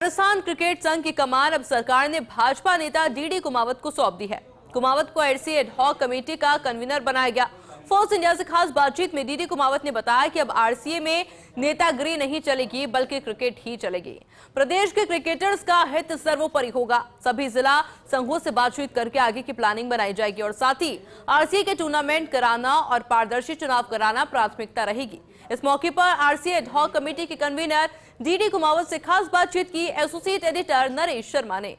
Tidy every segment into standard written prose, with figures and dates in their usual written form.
Rajasthan cricket संघ की कमान अब सरकार ने भाजपा नेता डीडी कुमावत को सौंप दी है। कुमावत को आरसीए एड हॉक कमेटी का कन्वीनर बनाया गया। फोर्स इंडिया से खास बातचीत में डीडी कुमावत ने बताया कि अब आरसीए में नेतागिरी नहीं चलेगी बल्कि क्रिकेट ही चलेगी। प्रदेश के क्रिकेटर्स का हित सर्वोपरि होगा। सभी जिला संघों से बातचीत करके आगे की प्लानिंग बनाई जाएगी और साथ ही आरसीए के टूर्नामेंट कराना और पारदर्शी चुनाव कराना प्राथमिकता रहेगी। इस मौके पर आरसीए एड हॉक कमेटी के कन्वीनर डीडी कुमावत से खास बातचीत की एसोसिएट एडिटर नरेश शर्मा ने।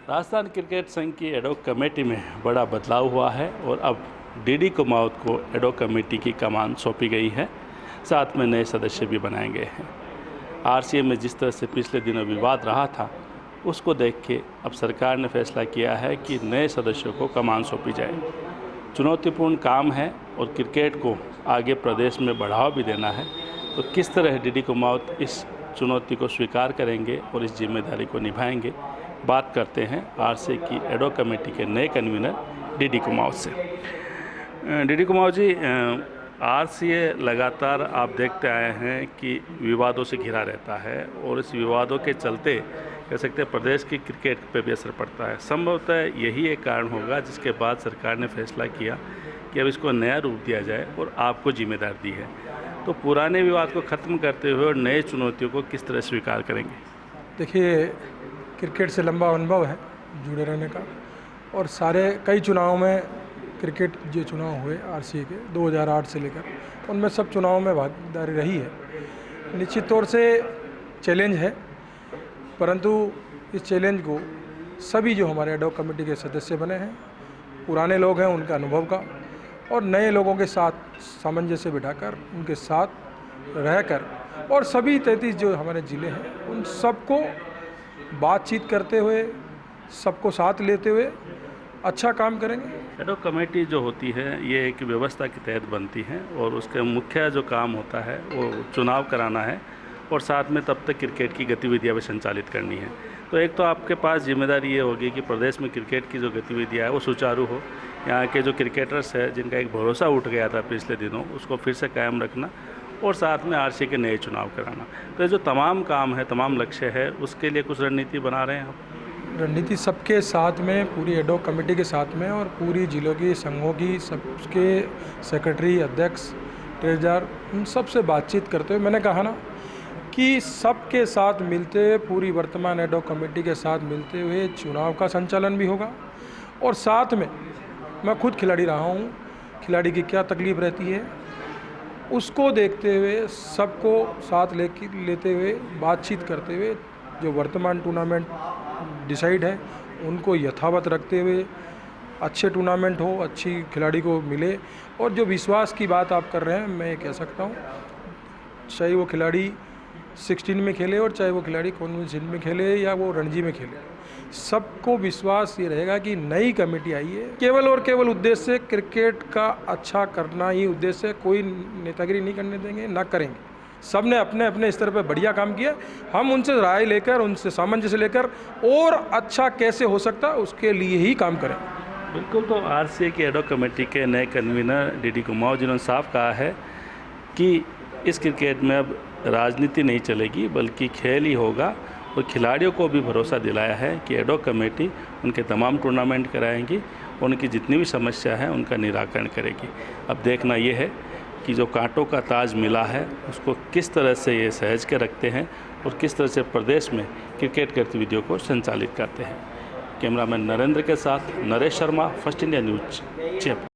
राजस्थान क्रिकेट संघ की एडहॉक कमेटी में बड़ा बदलाव हुआ है और अब डीडी कुमावत को एडहॉक कमेटी की कमान सौंपी गई है। साथ में नए सदस्य भी बनाए गए हैं। आरसीए में जिस तरह से पिछले दिनों विवाद रहा था, उसको देख के अब सरकार ने फैसला किया है कि नए सदस्यों को कमान सौंपी जाए। चुनौतीपूर्ण काम है और क्रिकेट को आगे प्रदेश में बढ़ावा भी देना है, तो किस तरह डीडी कुमावत इस चुनौती को स्वीकार करेंगे और इस जिम्मेदारी को निभाएंगे, बात करते हैं आरसीए की एडहॉक कमेटी के नए कन्वीनर डीडी कुमावत से। डीडी कुमावत जी, आरसीए लगातार आप देखते आए हैं कि विवादों से घिरा रहता है और इस विवादों के चलते कह सकते हैं प्रदेश की क्रिकेट पर भी असर पड़ता है। संभवतः यही एक कारण होगा जिसके बाद सरकार ने फैसला किया कि अब इसको नया रूप दिया जाए और आपको जिम्मेदारी दी है। तो पुराने विवाद को ख़त्म करते हुए और नए चुनौतियों को किस तरह स्वीकार करेंगे? देखिए, क्रिकेट से लंबा अनुभव है जुड़े रहने का और कई चुनावों में क्रिकेट जो चुनाव हुए आरसीए के 2008 से लेकर, उनमें सब चुनावों में भागीदारी रही है। निश्चित तौर से चैलेंज है, परंतु इस चैलेंज को सभी जो हमारे एडहॉक कमेटी के सदस्य बने हैं, पुराने लोग हैं, उनके अनुभव का और नए लोगों के साथ सामंजस्य बिठाकर उनके साथ रहकर और सभी 33 जो हमारे ज़िले हैं उन सबको बातचीत करते हुए, सबको साथ लेते हुए अच्छा काम करेंगे। एडहॉक कमेटी जो होती है ये एक व्यवस्था के तहत बनती है और उसका मुख्य जो काम होता है वो चुनाव कराना है और साथ में तब तक क्रिकेट की गतिविधियां भी संचालित करनी है। तो एक तो आपके पास जिम्मेदारी ये होगी कि प्रदेश में क्रिकेट की जो गतिविधियां है वो सुचारू हो। यहाँ के जो क्रिकेटर्स हैं जिनका एक भरोसा उठ गया था पिछले दिनों, उसको फिर से कायम रखना और साथ में आरसीए के नए चुनाव कराना। तो ये जो तमाम काम है, तमाम लक्ष्य है, उसके लिए कुछ रणनीति बना रहे हैं आप? रणनीति सबके साथ में, पूरी एडहॉक कमेटी के साथ में और पूरी जिलों की संघों की सबके सेक्रेटरी, अध्यक्ष, ट्रेजर, उन सब से बातचीत करते हुए मैंने कहा ना कि सबके साथ मिलते हुए, पूरी वर्तमान एडहॉक कमेटी के साथ मिलते हुए चुनाव का संचालन भी होगा और साथ में मैं खुद खिलाड़ी रहा हूँ, खिलाड़ी की क्या तकलीफ़ रहती है उसको देखते हुए, सबको साथ लेते हुए, बातचीत करते हुए जो वर्तमान टूर्नामेंट डिसाइड है उनको यथावत रखते हुए अच्छे टूर्नामेंट हो, अच्छी खिलाड़ी को मिले। और जो विश्वास की बात आप कर रहे हैं, मैं ये कह सकता हूँ, चाहे वो खिलाड़ी 16 में खेले और चाहे वो खिलाड़ी कॉन्वेंशन में खेले या वो रणजी में खेले, सबको विश्वास ये रहेगा कि नई कमेटी आई है केवल और केवल उद्देश्य क्रिकेट का अच्छा करना ही उद्देश्य है। कोई नेतागिरी नहीं करने देंगे, ना करेंगे। सब ने अपने अपने स्तर पर बढ़िया काम किया। हम उनसे राय लेकर, उनसे सामंजस्य लेकर और अच्छा कैसे हो सकता है उसके लिए ही काम करें। बिल्कुल। तो आरसीए की एडहॉक कमेटी के नए कन्वीनर डीडी कुमावत जिन्होंने साफ कहा है कि इस क्रिकेट में अब राजनीति नहीं चलेगी बल्कि खेल ही होगा और खिलाड़ियों को भी भरोसा दिलाया है कि एडहॉक कमेटी उनके तमाम टूर्नामेंट कराएंगी, उनकी जितनी भी समस्या है उनका निराकरण करेगी। अब देखना ये है कि जो कांटों का ताज मिला है उसको किस तरह से ये सहेज के रखते हैं और किस तरह से प्रदेश में क्रिकेट गतिविधियों को संचालित करते हैं। कैमरामैन नरेंद्र के साथ Naresh Sharma, first India news, Jaipur.